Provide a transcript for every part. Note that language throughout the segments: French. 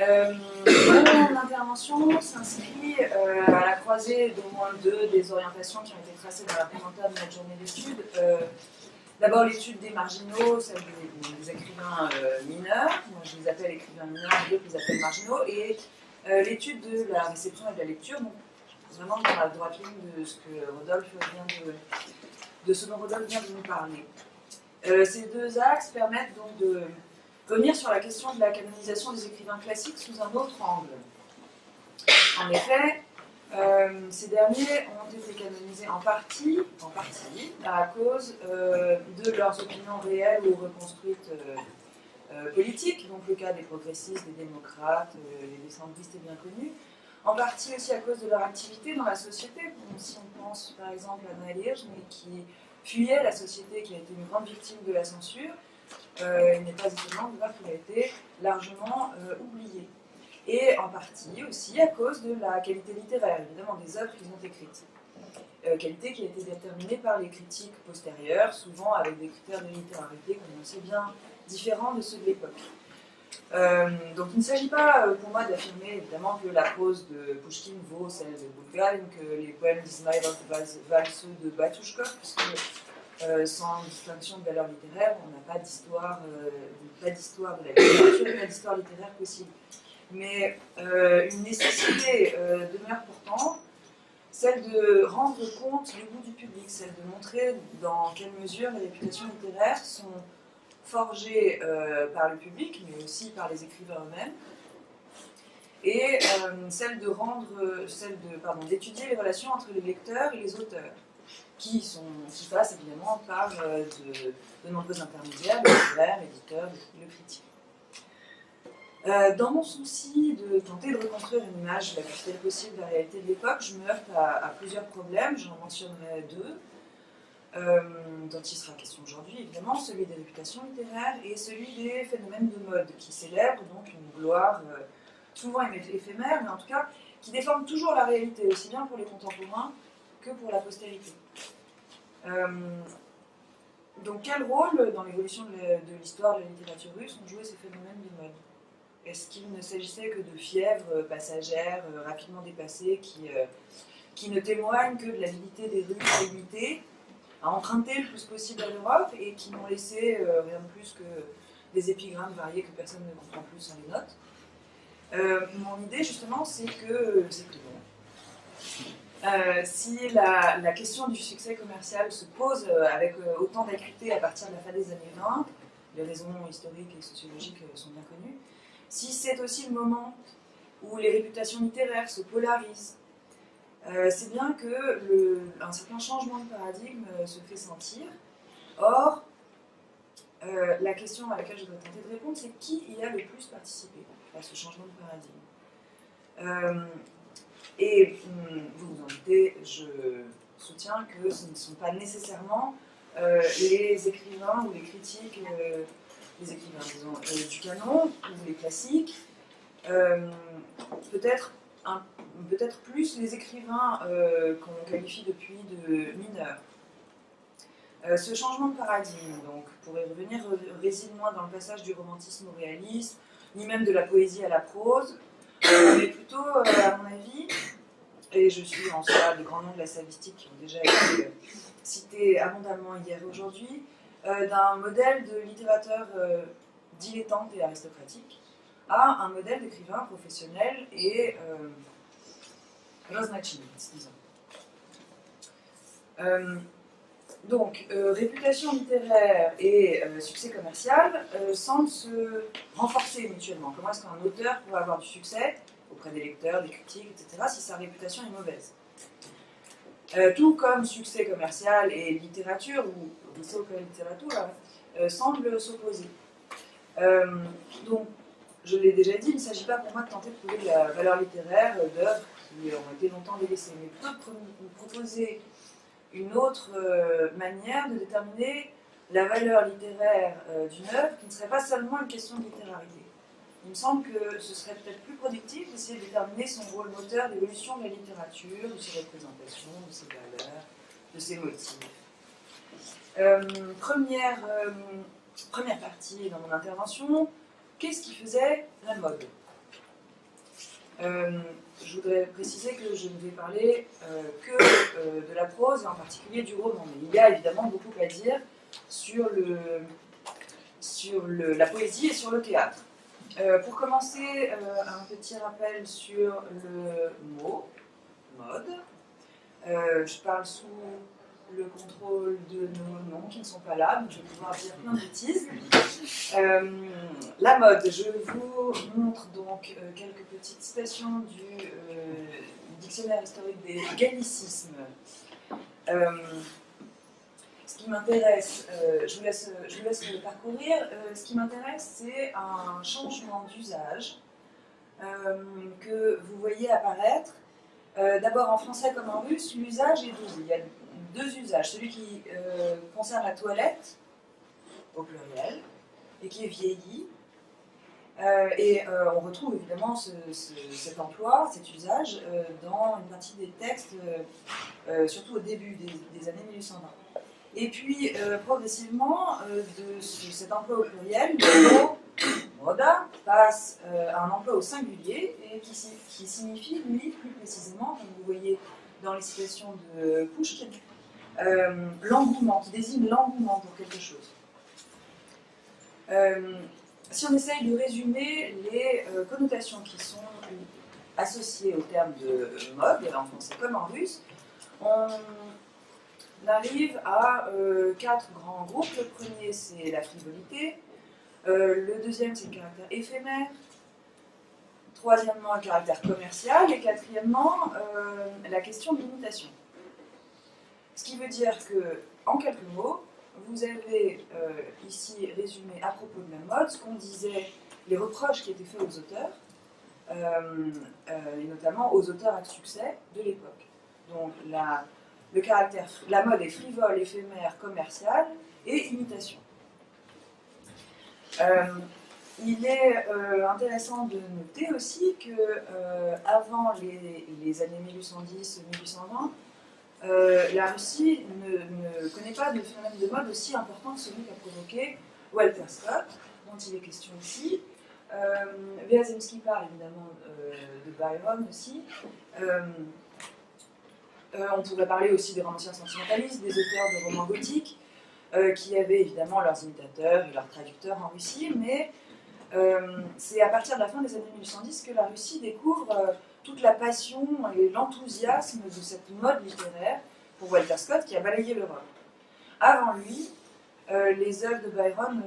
Mon intervention s'inscrit à la croisée d'au moins deux des orientations qui ont été tracées dans la présentation de notre journée d'études. D'abord l'étude des marginaux, celle des écrivains mineurs, moi je les appelle écrivains mineurs, d'autres les appellent marginaux, et l'étude de la réception et de la lecture, donc vraiment dans la droite ligne de ce que Rodolphe dont Rodolphe vient de nous parler. Ces deux axes permettent donc de revenir sur la question de la canonisation des écrivains classiques sous un autre angle. En effet, ces derniers ont été canonisés en partie à cause de leurs opinions réelles ou reconstruites politiques, donc le cas des progressistes, des démocrates, les décembristes est bien connu, en partie aussi à cause de leur activité dans la société. Si on pense par exemple à Noël Hirsch, mais qui fuyait la société, qui a été une grande victime de la censure, il n'est pas étonnant de voir qu'il a été largement oublié. Et en partie aussi à cause de la qualité littéraire, évidemment, des œuvres qu'ils ont écrites. Qualité qui a été déterminée par les critiques postérieures, souvent avec des critères de littérarité, comme on sait bien, différents de ceux de l'époque. Donc il ne s'agit pas pour moi d'affirmer évidemment que la prose de Pouchkine vaut celle de Bulgare, que les poèmes d'Ismailov valent ceux de Batushkov, puisque sans distinction de valeur littéraire, on n'a pas d'histoire de la littérature et pas d'histoire littéraire possible. Mais une nécessité demeure pourtant, celle de rendre compte du goût du public, celle de montrer dans quelle mesure les réputations littéraires sont forgées par le public, mais aussi par les écrivains eux-mêmes, et celle d'étudier les relations entre les lecteurs et les auteurs, qui passent évidemment par de nombreux intermédiaires, le libraire, l'éditeur, le critique. Dans mon souci de tenter de reconstruire une image la plus fidèle possible de la réalité de l'époque, je me heurte à plusieurs problèmes, j'en mentionnerai deux, dont il sera question aujourd'hui, évidemment, celui des réputations littéraires et celui des phénomènes de mode, qui célèbrent donc une gloire souvent éphémère, mais en tout cas qui déforment toujours la réalité, aussi bien pour les contemporains que pour la postérité. Donc quel rôle dans l'évolution de l'histoire de la littérature russe ont joué ces phénomènes de mode ? Est-ce qu'il ne s'agissait que de fièvres passagères rapidement dépassées qui ne témoignent que de l'avidité des Russes limitées à emprunter le plus possible à l'Europe et qui n'ont laissé rien de plus que des épigrammes variés que personne ne comprend plus sans les notes ? Mon idée justement c'est que non. Si la question du succès commercial se pose avec autant d'acuité à partir de la fin des années 20, les raisons historiques et sociologiques sont bien connues, si c'est aussi le moment où les réputations littéraires se polarisent, c'est bien qu'un certain changement de paradigme se fait sentir. Or, la question à laquelle je dois tenter de répondre, c'est qui y a le plus participé à ce changement de paradigme. Et vous vous en doutez, je soutiens que ce ne sont pas nécessairement les écrivains ou les critiques, les écrivains disons, du canon ou les classiques, peut-être plus les écrivains qu'on qualifie depuis de mineurs. Ce changement de paradigme, donc, pour y revenir, réside moins dans le passage du romantisme au réalisme, ni même de la poésie à la prose, mais plutôt, à mon avis, et je suis en cela des grands noms de la slavistique qui ont déjà été cités abondamment hier et aujourd'hui, d'un modèle de littérateur dilettante et aristocratique à un modèle d'écrivain professionnel et raznachiné, disons. Donc, réputation littéraire et succès commercial semblent se renforcer mutuellement. Comment est-ce qu'un auteur peut avoir du succès auprès des lecteurs, des critiques, etc., si sa réputation est mauvaise ? Tout comme succès commercial et littérature, ou visoka literatura, semblent s'opposer. Donc, je l'ai déjà dit, il ne s'agit pas pour moi de tenter de trouver la valeur littéraire d'œuvres qui ont été longtemps délaissées, mais plutôt de proposer une autre manière de déterminer la valeur littéraire d'une œuvre qui ne serait pas seulement une question de littérarité. Il me semble que ce serait peut-être plus productif d'essayer de déterminer son rôle moteur d'évolution de la littérature, de ses représentations, de ses valeurs, de ses motifs. Première partie dans mon intervention, qu'est-ce qui faisait la mode ? Je voudrais préciser que je ne vais parler que de la prose et en particulier du roman. Mais il y a évidemment beaucoup à dire sur la poésie et sur le théâtre. Pour commencer, un petit rappel sur le mot, mode. Je parle sous le contrôle de nos noms qui ne sont pas là, donc je vais pouvoir dire plein de bêtises. La mode, je vous montre donc quelques petites citations du dictionnaire historique des gallicismes. Ce qui m'intéresse, je vous laisse le parcourir, ce qui m'intéresse c'est un changement d'usage que vous voyez apparaître. D'abord en français comme en russe, l'usage est double. Il y a deux usages. Celui qui concerne la toilette, au pluriel, et qui est vieilli. On retrouve évidemment cet emploi, cet usage, dans une partie des textes, surtout au début des années 1820. Et puis, progressivement, de cet emploi au pluriel, le mot moda passe à un emploi au singulier, et qui signifie, lui, plus précisément, comme vous voyez dans les citations de Pouchkine, l'engouement, qui désigne l'engouement pour quelque chose. Si on essaye de résumer les connotations qui sont associées au terme de mode, en français comme en russe, on arrive à 4 grands groupes. Le premier, c'est la frivolité. Le deuxième, c'est le caractère éphémère. Troisièmement, le caractère commercial. Et quatrièmement, la question de l'imitation. Ce qui veut dire que, en quelques mots, vous avez ici résumé à propos de la mode ce qu'on disait, les reproches qui étaient faits aux auteurs, et notamment aux auteurs à succès de l'époque. Donc la mode est frivole, éphémère, commerciale et imitation. Il est intéressant de noter aussi que avant les années 1810-1820, la Russie ne connaît pas de phénomène de mode aussi important que celui qu'a provoqué Walter Scott, dont il est question ici. Wierzemski parle évidemment de Byron aussi. On pourrait parler aussi des romanciers sentimentalistes, des auteurs de romans gothiques, qui avaient évidemment leurs imitateurs et leurs traducteurs en Russie, mais c'est à partir de la fin des années 1810 que la Russie découvre toute la passion et l'enthousiasme de cette mode littéraire pour Walter Scott qui a balayé l'Europe. Avant lui, les œuvres de Byron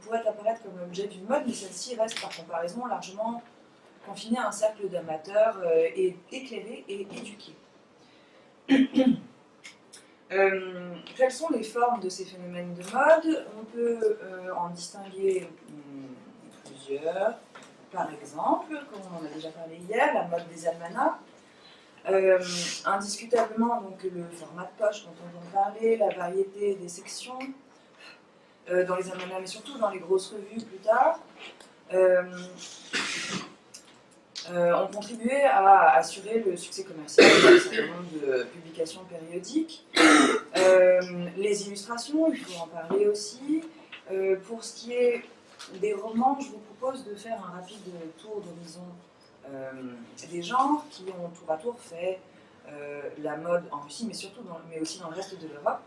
pourraient apparaître comme objet d'une mode, mais celle-ci reste par comparaison largement confinée à un cercle d'amateurs éclairés et éduqués. Quelles sont les formes de ces phénomènes de mode? On peut en distinguer plusieurs. Par exemple, comme on en a déjà parlé hier, la mode des almanachs. Indiscutablement, donc, le format de poche dont on vient de parler, la variété des sections dans les almanachs, mais surtout dans les grosses revues plus tard, ont contribué à assurer le succès commercial d'un certain nombre de publications périodiques. Les illustrations, il faut en parler aussi. Pour ce qui est des romans, je vous propose de faire un rapide tour d'horizon des genres qui ont tour à tour fait la mode en Russie, mais aussi dans le reste de l'Europe.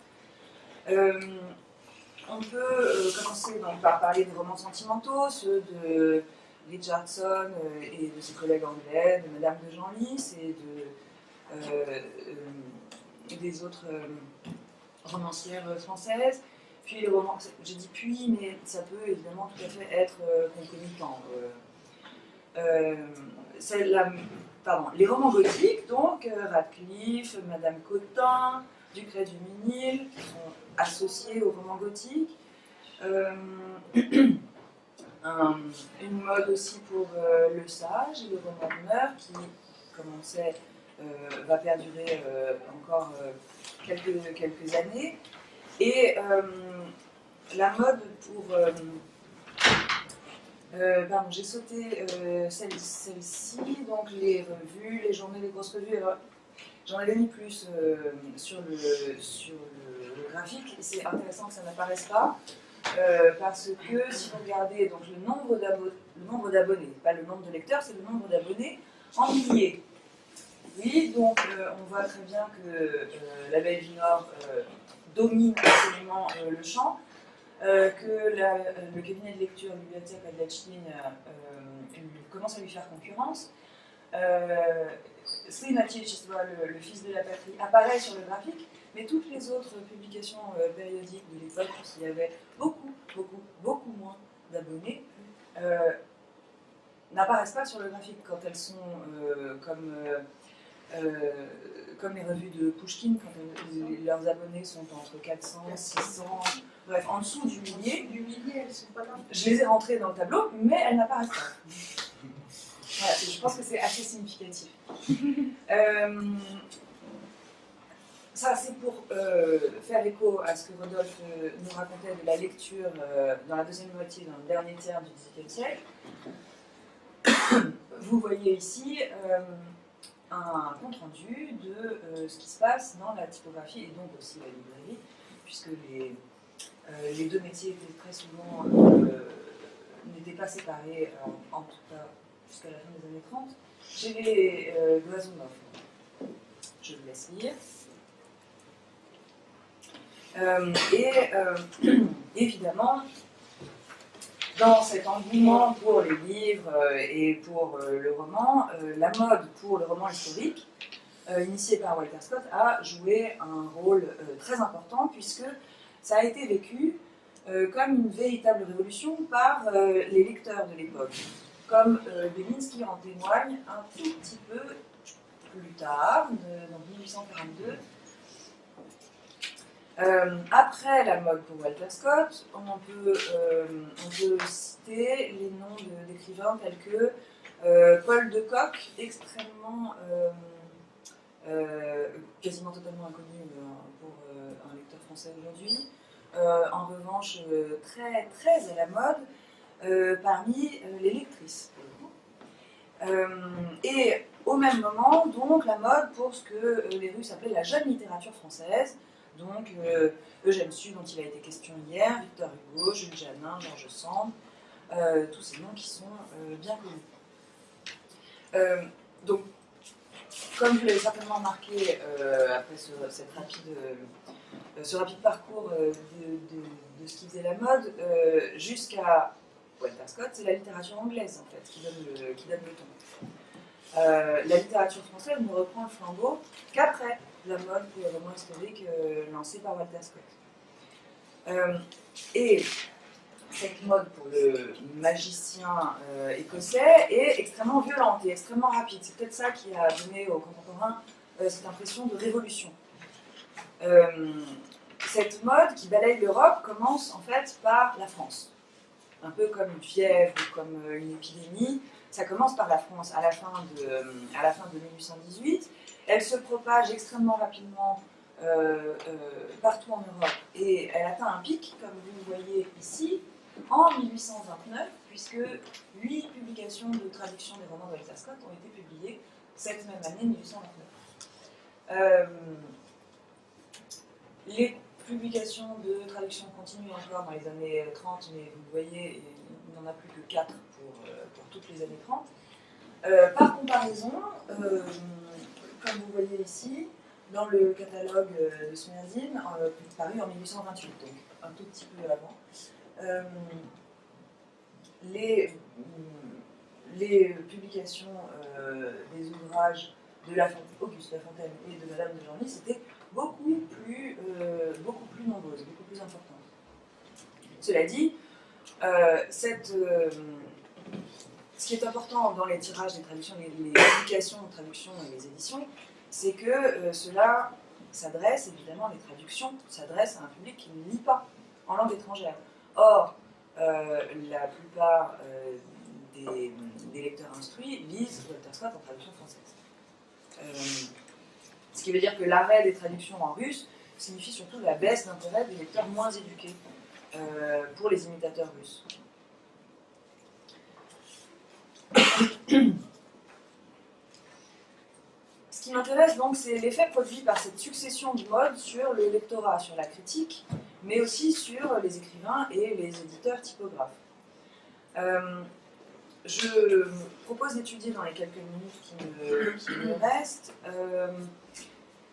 On peut commencer donc, par parler des romans sentimentaux, ceux de Richardson et de ses collègues anglais, de Madame de Genlis et des autres romancières françaises. Puis les romans, j'ai dit puis, mais ça peut évidemment tout à fait être concomitant. Les romans gothiques, donc Radcliffe, Madame Cottin, Ducret du Minil, qui sont associés aux romans gothiques. Une mode aussi pour le sage, le roman d'honneur, qui, comme on le sait, va perdurer encore quelques années. Et la mode pour... j'ai sauté celle-ci, donc les revues, les journaux, les grosses revues. Alors, j'en avais mis plus sur le graphique, et c'est intéressant que ça n'apparaisse pas, parce que si vous regardez donc, le nombre d'abonnés, pas le nombre de lecteurs, c'est le nombre d'abonnés, en milliers. Oui, donc on voit très bien que la Belgique Nord domine absolument le champ, que le cabinet de lecture Bibliothèque Adjachin commence à lui faire concurrence. Slimatic, le fils de la patrie, apparaît sur le graphique, mais toutes les autres publications périodiques de l'époque, puisqu'il y avait beaucoup moins d'abonnés, n'apparaissent pas sur le graphique quand elles sont comme les revues de Pouchkine, quand leurs abonnés sont entre 400, 600, bref, en dessous du millier. Elles sont pas là. Je les ai rentrées dans le tableau, mais elles n'apparaissent pas. Voilà, je pense que c'est assez significatif. Ça, c'est pour faire écho à ce que Rodolphe nous racontait de la lecture dans la deuxième moitié, dans le dernier tiers du XVIIIe siècle. Vous voyez ici un compte-rendu de ce qui se passe dans la typographie et donc aussi la librairie, puisque les deux métiers étaient très souvent n'étaient pas séparés, en tout cas jusqu'à la fin des années 30, chez les Glazunov. Je vous laisse lire. Évidemment, dans cet engouement pour les livres et pour le roman, la mode pour le roman historique, initiée par Walter Scott, a joué un rôle très important, puisque ça a été vécu comme une véritable révolution par les lecteurs de l'époque, comme Belinsky en témoigne un tout petit peu plus tard, dans 1842. Après la mode pour Walter Scott, on peut citer les noms d'écrivains tels que Paul de Kock, extrêmement, quasiment totalement inconnu pour un lecteur français aujourd'hui, en revanche très, très à la mode parmi les lectrices. Et au même moment, donc, la mode pour ce que les Russes appelaient la jeune littérature française. Donc, Eugène Sue, dont il a été question hier, Victor Hugo, Jules Janin, Georges Sand, tous ces noms qui sont bien connus. Donc, comme vous l'avez certainement remarqué après ce rapide parcours de ce qui faisait la mode, jusqu'à Walter Scott, c'est la littérature anglaise en fait qui donne le ton. La littérature française ne reprend le flambeau qu'après la mode pour le roman historique lancée par Walter Scott. Et cette mode pour le magicien écossais est extrêmement violente et extrêmement rapide. C'est peut-être ça qui a donné aux contemporains cette impression de révolution. Cette mode qui balaye l'Europe commence en fait par la France. Un peu comme une fièvre ou comme une épidémie. Ça commence par la France à la fin de 1818. Elle se propage extrêmement rapidement partout en Europe et elle atteint un pic, comme vous le voyez ici, en 1829, puisque 8 publications de traduction des romans de Walter Scott ont été publiées cette même année, 1829. Les publications de traduction continuent encore dans les années 30, mais vous voyez, il n'y en a plus que 4 pour toutes les années 30. Par comparaison, comme vous voyez ici, dans le catalogue de Smirnine, paru en 1828, donc un tout petit peu avant, les publications des ouvrages de Auguste Lafontaine et de Madame de Genlis étaient beaucoup plus nombreuses, beaucoup plus importantes. Cela dit, ce qui est important dans les tirages des traductions, les publications, les traductions et les éditions, c'est que cela s'adresse, évidemment, les traductions s'adressent à un public qui ne lit pas en langue étrangère. Or, la plupart des lecteurs instruits lisent Walter Scott en traduction française. Ce qui veut dire que l'arrêt des traductions en russe signifie surtout la baisse d'intérêt des lecteurs moins éduqués pour les imitateurs russes. Ce qui m'intéresse donc, c'est l'effet produit par cette succession de modes sur le lectorat, sur la critique, mais aussi sur les écrivains et les éditeurs typographes. je propose d'étudier dans les quelques minutes qui me restent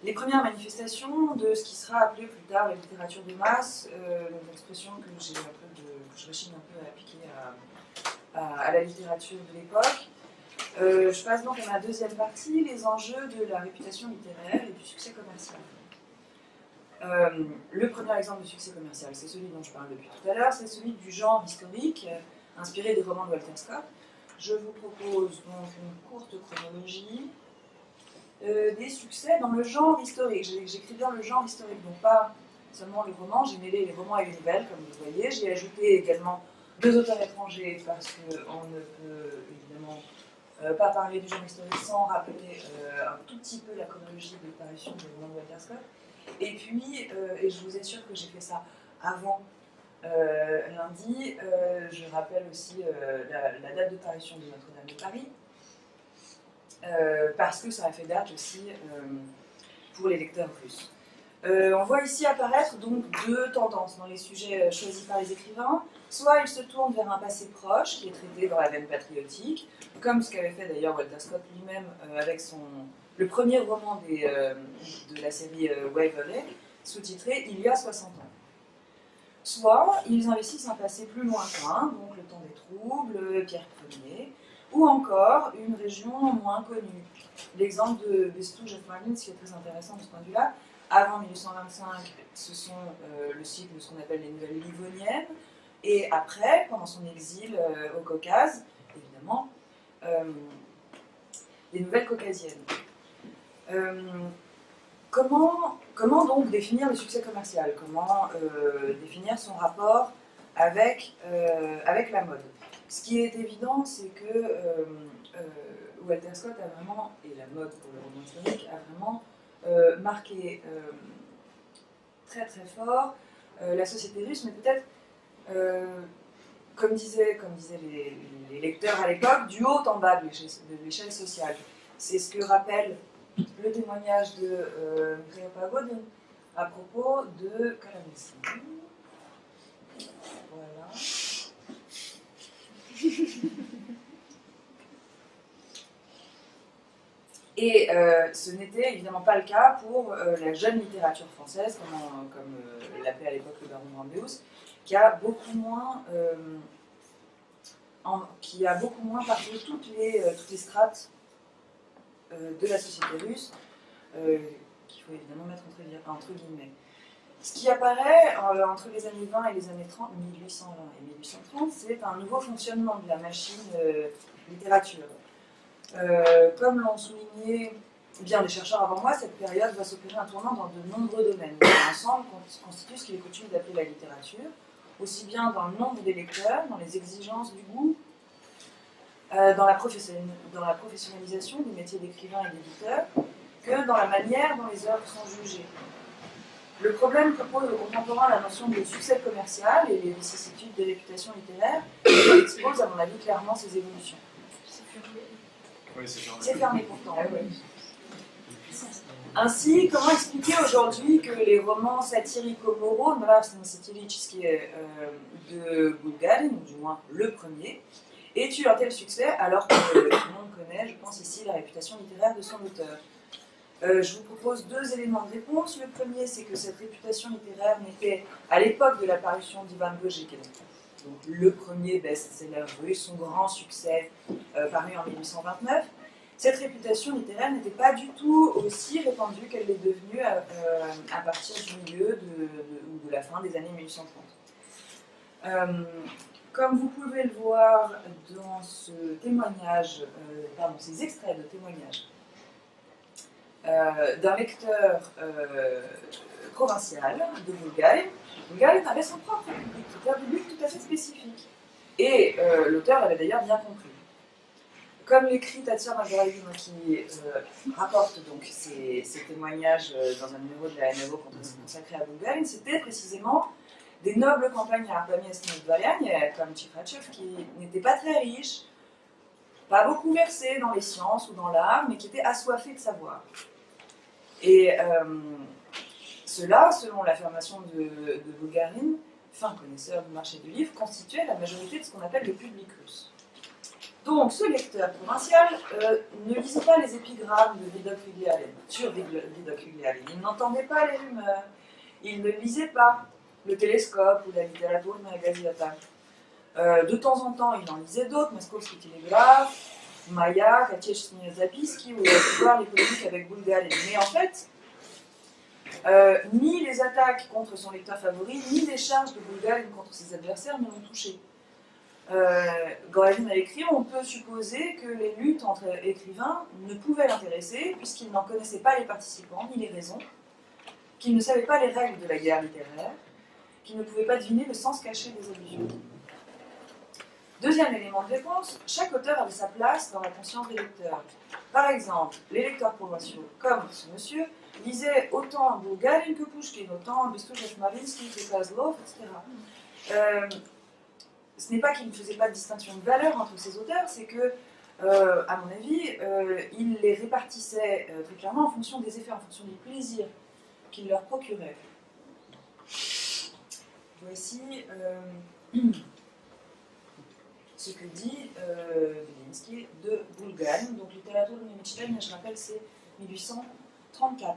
les premières manifestations de ce qui sera appelé plus tard la littérature de masse, une expression que je rechigne un peu à appliquer à la littérature de l'époque. Je passe donc à ma deuxième partie, les enjeux de la réputation littéraire et du succès commercial. Le premier exemple de succès commercial, c'est celui dont je parle depuis tout à l'heure, c'est celui du genre historique, inspiré des romans de Walter Scott. Je vous propose donc une courte chronologie des succès dans le genre historique. J'écris bien le genre historique, donc pas seulement les romans, j'ai mêlé les romans et les nouvelles, comme vous voyez. J'ai ajouté également 2 auteurs étrangers, parce qu'on ne peut évidemment pas parler du genre historique sans rappeler un tout petit peu la chronologie de parution des romans de Walter Scott. Et puis, et je vous assure que j'ai fait ça avant lundi, je rappelle aussi la date de parution de Notre-Dame de Paris, parce que ça a fait date aussi pour les lecteurs russes. On voit ici apparaître donc 2 tendances dans les sujets choisis par les écrivains. Soit ils se tournent vers un passé proche, qui est traité dans la veine patriotique, comme ce qu'avait fait d'ailleurs Walter Scott lui-même avec le premier roman de la série Waverley, sous-titré « Il y a 60 ans ». Soit ils investissent un passé plus lointain, donc le temps des troubles, Pierre Ier, ou encore une région moins connue. L'exemple de Bestouge of Marlins, qui est très intéressant de ce point de vue-là, avant 1825, ce sont le cycle de ce qu'on appelle les nouvelles livoniennes, et après, pendant son exil au Caucase, évidemment, les nouvelles caucasiennes. Comment donc définir le succès commercial? Comment définir son rapport avec la mode? Ce qui est évident, c'est que Walter Scott a vraiment, et la mode pour le roman historique, a vraiment marqué très très fort la société russe, mais peut-être, comme disaient les lecteurs à l'époque, du haut en bas de l'échelle sociale. C'est ce que rappelle le témoignage de Mikhail Pagodin à propos de Karamzin. Voilà. Et ce n'était évidemment pas le cas pour la jeune littérature française, comme l'appelait à l'époque le baron Brandeus, qui a beaucoup moins parcouru toutes les strates de la société russe, qu'il faut évidemment mettre entre guillemets. Ce qui apparaît entre les années 20 et les années 30, 1820 et 1830, c'est un nouveau fonctionnement de la machine littérature. Comme l'ont souligné bien les chercheurs avant moi, cette période va s'opérer un tournant dans de nombreux domaines. L'ensemble constitue ce qu'il est coutume d'appeler la littérature, aussi bien dans le nombre des lecteurs, dans les exigences du goût, dans la professionnalisation du métier d'écrivain et d'éditeur, que dans la manière dont les œuvres sont jugées. Le problème que pose aux contemporains la notion de succès commercial et les vicissitudes de réputation littéraire expose, à mon avis, clairement ces évolutions. Oui, c'est fermé. C'est fermé pourtant. Ainsi, comment expliquer aujourd'hui que les romans satirico-moraux, Mravstveni satiriski de Bulgarin, ou du moins le premier, aient eu un tel succès alors que tout le monde connaît, je pense ici, la réputation littéraire de son auteur. Je vous propose 2 éléments de réponse. Le premier, c'est que cette réputation littéraire n'était, à l'époque de la parution d'Ivan Bojek, donc le premier best-seller russe, son grand succès paru en 1829, cette réputation littéraire n'était pas du tout aussi répandue qu'elle l'est devenue à partir du milieu ou de la fin des années 1830. Comme vous pouvez le voir dans ce témoignage, ces extraits de témoignages d'un lecteur provincial de Bulgarie. Bulgarie avait son propre public, qui était un public tout à fait spécifique. Et l'auteur l'avait d'ailleurs bien compris. Comme l'écrit Tatia Margaravina, qui rapporte donc ces témoignages dans un numéro de la NAVO consacré à Bulgarie, c'était précisément des nobles campagnards, comme Yasmine Dvalian, comme Tchikhachev, qui n'étaient pas très riches, pas beaucoup versés dans les sciences ou dans l'art, mais qui étaient assoiffés de savoir. Et cela, selon l'affirmation de Bulgarin, fin connaisseur du marché du livre, constituait la majorité de ce qu'on appelle le public russe. Donc, ce lecteur provincial ne lisait pas les épigrammes de Vidocq Figliari, sur Vidocq Figliari. Il n'entendait pas les rumeurs. Il ne lisait pas le Télescope ou la Literaturna Gazzetta. De temps en temps, il en lisait d'autres, Moskovski Telegraph, Mayak, Atchechny Zapiski, où il a pu voir les polémiques avec Bulgarin. Mais en fait, ni les attaques contre son lecteur favori, ni les charges de Bulgarin contre ses adversaires ne l'ont touché. Goravin a écrit, on peut supposer que les luttes entre écrivains ne pouvaient l'intéresser, puisqu'il n'en connaissait pas les participants, ni les raisons, qu'il ne savait pas les règles de la guerre littéraire, qu'il ne pouvait pas deviner le sens caché des allusions. Deuxième élément de réponse, chaque auteur avait sa place dans la conscience des lecteurs. Par exemple, les lecteurs provinciaux, comme ce monsieur, lisaient autant Bulgarin que Pushkin, autant Bestoujev, Marinsky que Kozlov, etc. Ce n'est pas qu'il ne faisait pas de distinction de valeur entre ces auteurs, c'est que, à mon avis, il les répartissait très clairement en fonction des effets, en fonction du plaisir qu'il leur procurait. Voici ce que dit Belinsky de Bulgarin. Donc, littérature de Nemechtaïn, je rappelle, c'est 1834.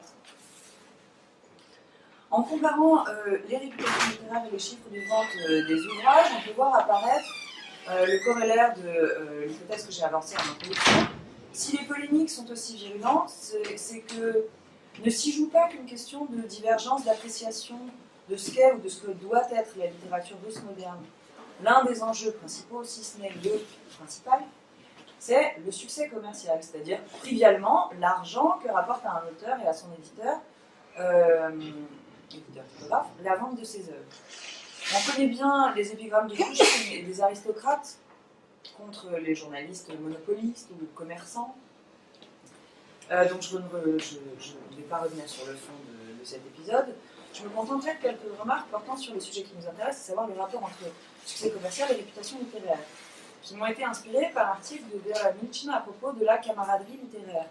En comparant les réputations littéraires et les chiffres de vente des ouvrages, on peut voir apparaître le corollaire de l'hypothèse que j'ai avancée en introduction. Si les polémiques sont aussi virulentes, c'est que ne s'y joue pas qu'une question de divergence d'appréciation de ce qu'est ou de ce que doit être la littérature postmoderne. L'un des enjeux principaux, si ce n'est le principal, c'est le succès commercial, c'est-à-dire trivialement l'argent que rapporte à un auteur et à son éditeur la vente de ses œuvres. On connaît bien les épigrammes de Pushkin et des aristocrates contre les journalistes monopolistes ou commerçants. Donc je ne vais pas revenir sur le fond de cet épisode. Je me contenterai de quelques remarques portant sur le sujet qui nous intéresse, à savoir le rapport entre succès commercial et réputation littéraire, qui m'ont été inspirés par l'article de Vera Milchina à propos de la camaraderie littéraire.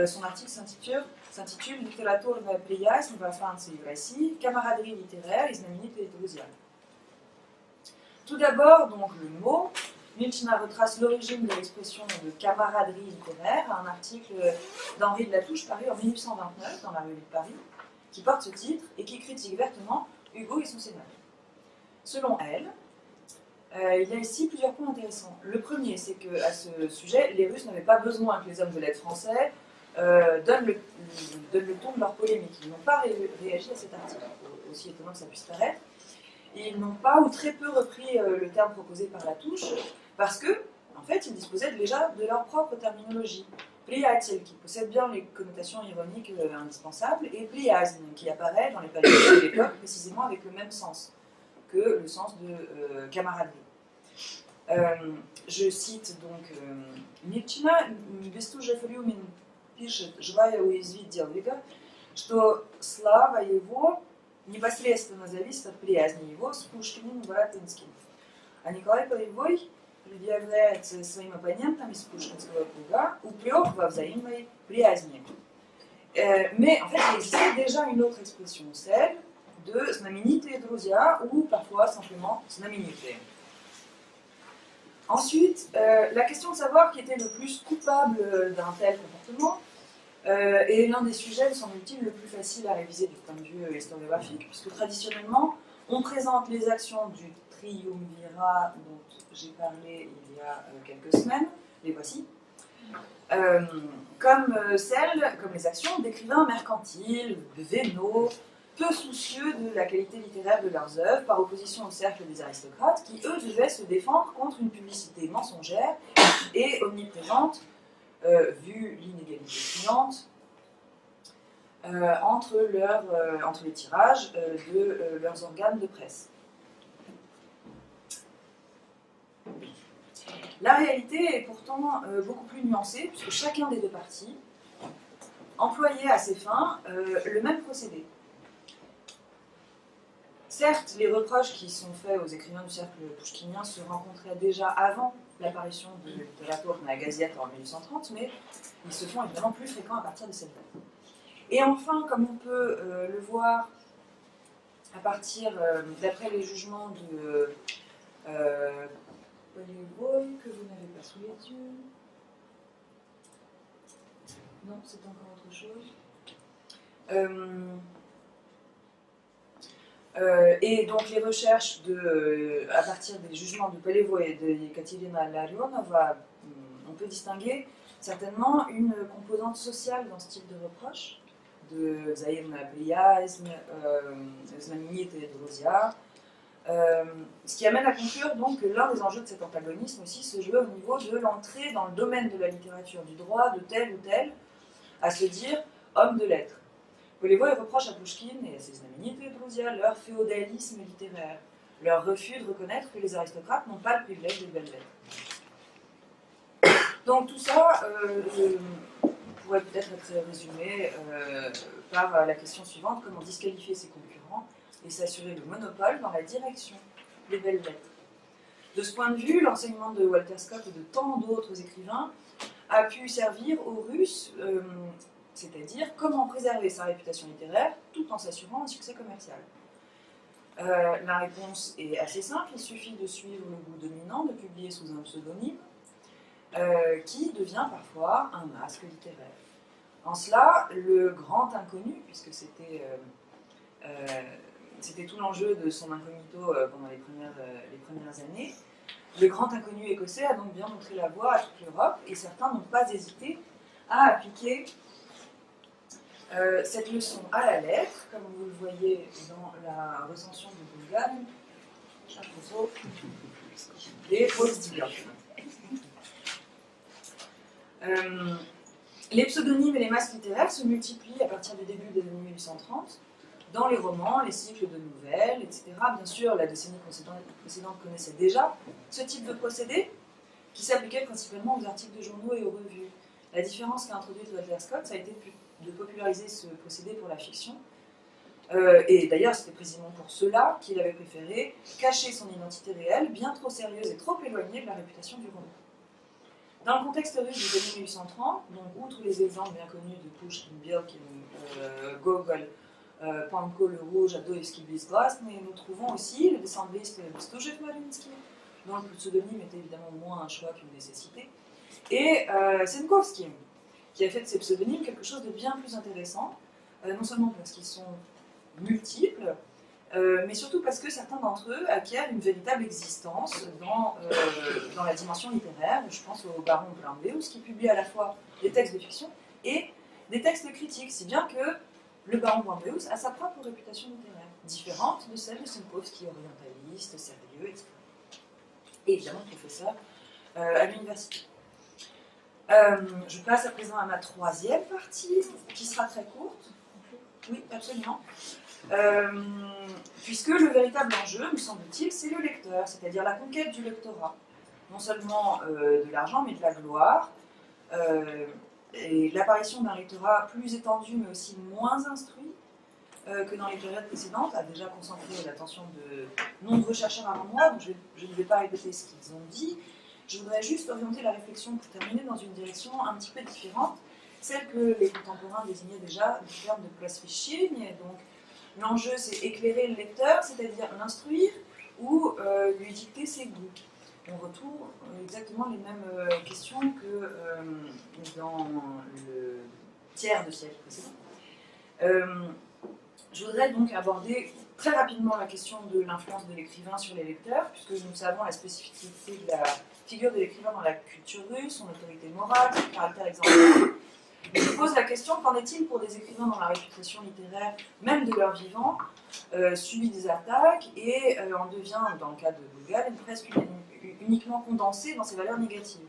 Son article s'intitule Literaturная приязнь во Франции и в России, camaraderie littéraire et знаменитые друзья. Tout d'abord, donc, le mot. Milchina retrace l'origine de l'expression de camaraderie littéraire à un article d'Henri de Latouche paru en 1829 dans la Revue de Paris, qui porte ce titre et qui critique vertement Hugo et son scénario. Selon elle, il y a ici plusieurs points intéressants. Le premier, c'est qu'à ce sujet, les Russes n'avaient pas besoin que les hommes de lettres français donnent le ton de leur polémique. Ils n'ont pas réagi à cet article, aussi étonnant que ça puisse paraître. Et ils n'ont pas ou très peu repris le terme proposé par Latouche, parce que, en fait, ils disposaient déjà de leur propre terminologie. Pliatil, qui possède bien les connotations ironiques indispensables, et pliazn, qui apparaît dans les paléotiques de l'époque précisément avec le même sens que le sens de camaraderie. Je cite donc Milchina, Бестужев Рюмин пишет, желая уязвить Делвига, что слава его непосредственно зависит от приязни его с Пушкиным и Боротынским. А Николай Полевой предъявляет своим оппонентам из пушкинского круга упрек во взаимной приязни. Mais en fait, il existait déjà une autre expression, celle de знаменитые друзья ou parfois simplement знаменитые. Ensuite, la question de savoir qui était le plus coupable d'un tel comportement est l'un des sujets, me semble-t-il, le plus facile à réviser du point de vue historiographique, puisque traditionnellement, on présente les actions du triumvirat dont j'ai parlé il y a quelques semaines, les voici, comme les actions d'écrivains mercantiles, vénaux, peu soucieux de la qualité littéraire de leurs œuvres, par opposition au cercle des aristocrates, qui, eux, devaient se défendre contre une publicité mensongère et omniprésente, vu l'inégalité criante, entre les tirages de leurs organes de presse. La réalité est pourtant beaucoup plus nuancée, puisque chacun des deux partis employait à ses fins le même procédé. Certes, les reproches qui sont faits aux écrivains du cercle pushkinien se rencontraient déjà avant l'apparition de Literaturная Gazzetta en 1830, mais ils se font évidemment plus fréquents à partir de cette date. Et enfin, comme on peut le voir à partir, d'après les jugements de Polivoy, que vous n'avez pas sous les yeux. Non, c'est encore autre chose. Et donc les recherches à partir des jugements de Polivoy et de Ekaterina Larionova, on peut distinguer certainement une composante sociale dans ce type de reproche, de взаимная приязнь, знаменитые друзья, ce qui amène à conclure donc que l'un des enjeux de cet antagonisme aussi se jouait au niveau de l'entrée dans le domaine de la littérature du droit de tel ou tel, à se dire homme de lettres. Polivoy reproche à Pouchkine et à ses знаменитые друзья leur féodalisme littéraire, leur refus de reconnaître que les aristocrates n'ont pas le privilège des belles lettres. Donc tout ça pourrait peut-être être résumé par la question suivante, comment disqualifier ses concurrents et s'assurer le monopole dans la direction des belles lettres. De ce point de vue, l'enseignement de Walter Scott et de tant d'autres écrivains a pu servir aux Russes, c'est-à-dire comment préserver sa réputation littéraire tout en s'assurant un succès commercial. La réponse est assez simple, il suffit de suivre le goût dominant, de publier sous un pseudonyme, qui devient parfois un masque littéraire. En cela, le grand inconnu, puisque c'était tout l'enjeu de son incognito pendant les premières années, le grand inconnu écossais a donc bien montré la voie à toute l'Europe, et certains n'ont pas hésité à appliquer cette leçon à la lettre, comme vous le voyez dans la recension de Bulgare, et Post-Diop. Les pseudonymes et les masques littéraires se multiplient à partir du début des années 1830 dans les romans, les cycles de nouvelles, etc. Bien sûr, la décennie précédente connaissait déjà ce type de procédé qui s'appliquait principalement aux articles de journaux et aux revues. La différence qu'a introduite Walter Scott, ça a été de populariser ce procédé pour la fiction. Et d'ailleurs, c'était précisément pour cela qu'il avait préféré cacher son identité réelle, bien trop sérieuse et trop éloignée de la réputation du roman. Dans le contexte russe des années 1830, donc outre les exemples bien connus de Pouchkine, Bielkin, Gogol, Panko le Rouge, Adoevsky, Bezgrasny, nous trouvons aussi le décembriste Bestoujev-Marinsky, dont le pseudonyme était évidemment moins un choix qu'une nécessité, et Senkovsky, qui a fait de ces pseudonymes quelque chose de bien plus intéressant, non seulement parce qu'ils sont multiples, mais surtout parce que certains d'entre eux acquièrent une véritable existence dans la dimension littéraire. Je pense au baron Brandéus, qui publie à la fois des textes de fiction et des textes critiques, si bien que le baron Brandéus a sa propre réputation littéraire, différente de celle de Senkovsky, orientaliste, sérieux, etc. Et évidemment professeur à l'université. Je passe à présent à ma troisième partie, qui sera très courte. Oui, absolument. Puisque le véritable enjeu, me semble-t-il, c'est le lecteur, c'est-à-dire la conquête du lectorat. Non seulement de l'argent, mais de la gloire, et l'apparition d'un lectorat plus étendu, mais aussi moins instruit que dans les périodes précédentes, a déjà concentré l'attention de nombreux chercheurs avant moi, donc je ne vais pas répéter ce qu'ils ont dit. Je voudrais juste orienter la réflexion pour terminer dans une direction un petit peu différente, celle que les contemporains désignaient déjà du terme de Preisfishing. Donc, l'enjeu, c'est éclairer le lecteur, c'est-à-dire l'instruire ou lui dicter ses goûts. On retrouve exactement les mêmes questions que dans le tiers de siècle précédent. Je voudrais donc aborder très rapidement la question de l'influence de l'écrivain sur les lecteurs, puisque nous savons la spécificité de la figure de l'écrivain dans la culture russe, son autorité morale, son caractère exemplaire. Je pose la question, qu'en est-il pour des écrivains dont la réputation littéraire, même de leur vivant, subit des attaques et en devient, dans le cas de Bulgare, presque uniquement condensée dans ses valeurs négatives.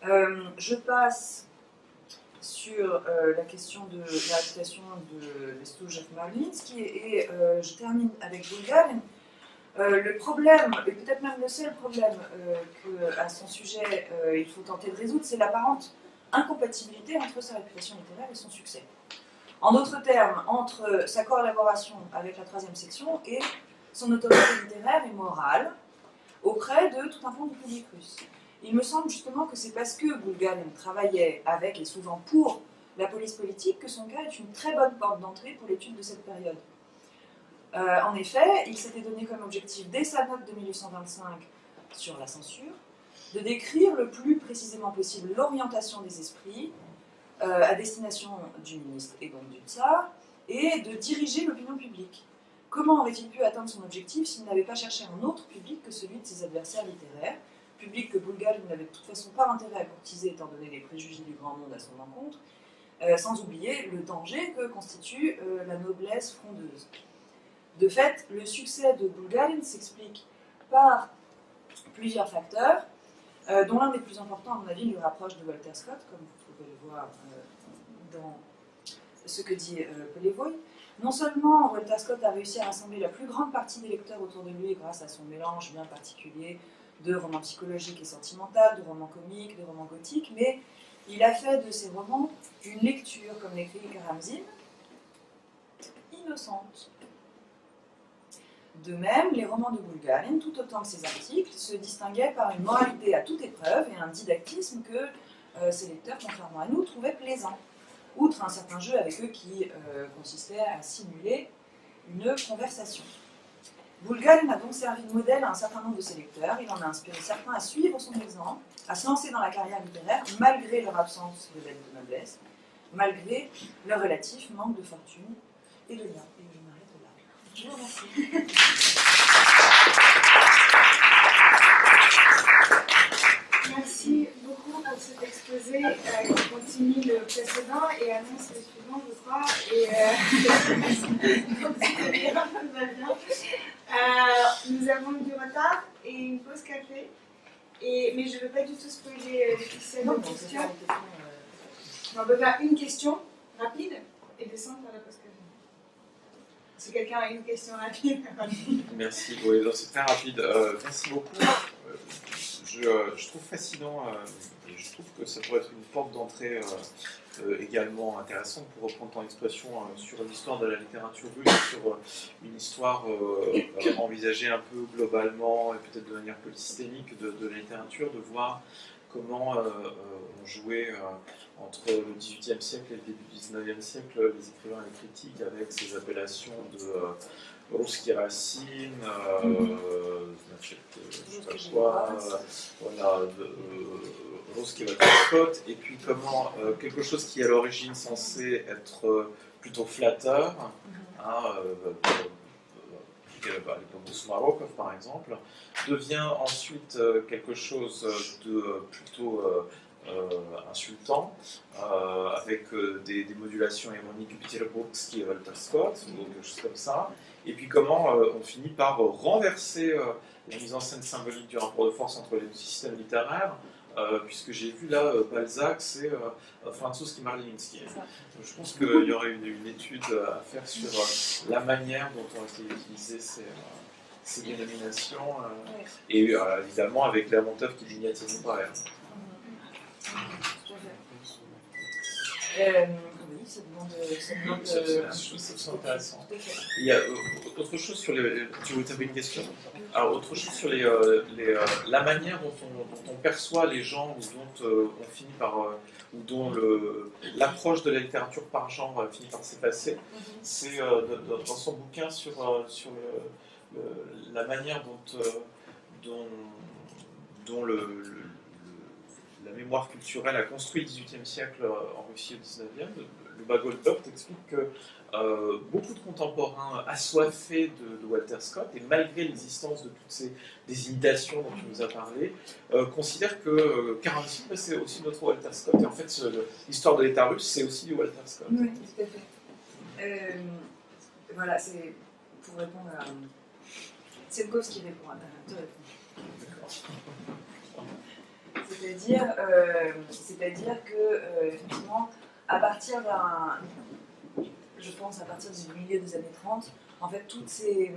Je passe sur la question de la réputation de Bestoujev-Marinsky et je termine avec Bulgare. Le problème, et peut-être même le seul problème qu'à son sujet il faut tenter de résoudre, c'est l'apparente incompatibilité entre sa réputation littéraire et son succès. En d'autres termes, entre sa collaboration avec la troisième section et son autorité littéraire et morale auprès de tout un pan du public russe. Il me semble justement que c'est parce que Bulgare travaillait avec et souvent pour la police politique que son cas est une très bonne porte d'entrée pour l'étude de cette période. En effet, il s'était donné comme objectif dès sa note de 1825 sur la censure, de décrire le plus précisément possible l'orientation des esprits à destination du ministre et donc du tsar, et de diriger l'opinion publique. Comment aurait-il pu atteindre son objectif s'il n'avait pas cherché un autre public que celui de ses adversaires littéraires, public que Bulgarin n'avait de toute façon pas intérêt à courtiser étant donné les préjugés du grand monde à son encontre, sans oublier le danger que constitue la noblesse frondeuse. De fait, le succès de Bulgarin s'explique par plusieurs facteurs, dont l'un des plus importants, à mon avis, lui rapproche de Walter Scott, comme vous pouvez le voir dans ce que dit Pelevoy. Non seulement Walter Scott a réussi à rassembler la plus grande partie des lecteurs autour de lui grâce à son mélange bien particulier de romans psychologiques et sentimentaux, de romans comiques, de romans gothiques, mais il a fait de ces romans une lecture, comme l'écrit Karamzin, innocente. De même, les romans de Bulgarin, tout autant que ses articles, se distinguaient par une moralité à toute épreuve et un didactisme que ses lecteurs, contrairement à nous, trouvaient plaisant, outre un certain jeu avec eux qui consistait à simuler une conversation. Bulgarin a donc servi de modèle à un certain nombre de ses lecteurs, il en a inspiré certains à suivre son exemple, à se lancer dans la carrière littéraire malgré leur absence de lettres de noblesse, malgré leur relatif manque de fortune et de liens. Et je m'arrête là. Je vous remercie. Merci beaucoup pour cet exposé qui continue le précédent et annonce le suivant, je crois. Nous avons du retard et une pause café, mais je ne veux pas du tout spoiler les questions. On peut faire une question rapide et descendre vers la pause café. Si quelqu'un a une question rapide. Merci, oui, c'est très rapide. Merci beaucoup. Je trouve fascinant et je trouve que ça pourrait être une porte d'entrée également intéressante pour reprendre ton expression sur l'histoire de la littérature russe, sur une histoire envisagée un peu globalement et peut-être de manière polysystémique de la littérature, de voir comment on jouait entre le XVIIIe siècle et le début du XIXe siècle les écrivains et les critiques avec ces appellations de Ruski Racine, je sais pas quoi, voilà, Ruski Scott, et puis comment quelque chose qui est à l'origine censé être plutôt flatteur, comme Sumarokov par exemple, devient ensuite quelque chose de plutôt insultant, avec des modulations ironiques du Peterburgski et Walter Scott, ou quelque chose comme ça, et puis comment on finit par renverser la mise en scène symbolique du rapport de force entre les deux systèmes littéraires, puisque j'ai vu là Balzac, c'est Franzuski Marlinsky. Je pense qu'il y aurait une étude à faire sur la manière dont ont été utilisées ces dénominations, et évidemment avec Lermontov qui dit Niatin. Oui, ça demande c'est intéressant. Il y a autre chose sur les. Tu avais une question? Alors, autre chose sur la manière dont on perçoit les gens, ou dont on finit par. Ou dont l'approche de la littérature par genre finit par s'effacer. C'est dans son bouquin sur la manière dont la mémoire culturelle a construit le XVIIIe siècle en Russie au XIXe. Le Bagoldov explique que beaucoup de contemporains assoiffés de Walter Scott, et malgré l'existence de toutes des imitations dont tu nous as parlé, considèrent que Karamzin, c'est aussi notre Walter Scott. Et en fait, l'histoire de l'État russe, c'est aussi du Walter Scott. Oui, tout à fait. Voilà, c'est pour répondre à... C'est Gauss qui répond à ta réponse. C'est-à-dire que, effectivement, à partir du milieu des années 30, en fait, tous ces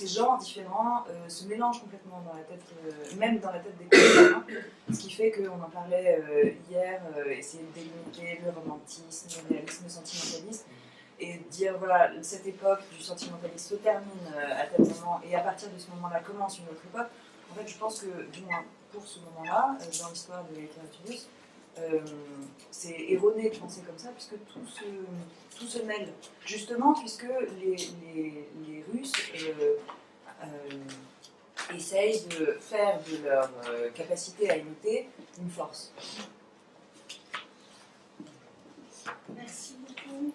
genres différents se mélangent complètement dans la tête, même dans la tête des contemporains, ce qui fait qu'on en parlait hier, essayer de délimiter le romantisme, le réalisme, le sentimentalisme, et dire, voilà, cette époque du sentimentalisme se termine à tel moment, et à partir de ce moment-là commence une autre époque. En fait, je pense que, du moins pour ce moment-là, dans l'histoire de la littérature russe, c'est erroné de penser comme ça, puisque tout se mêle. Justement, puisque les Russes essayent de faire de leur capacité à imiter une force. Merci beaucoup.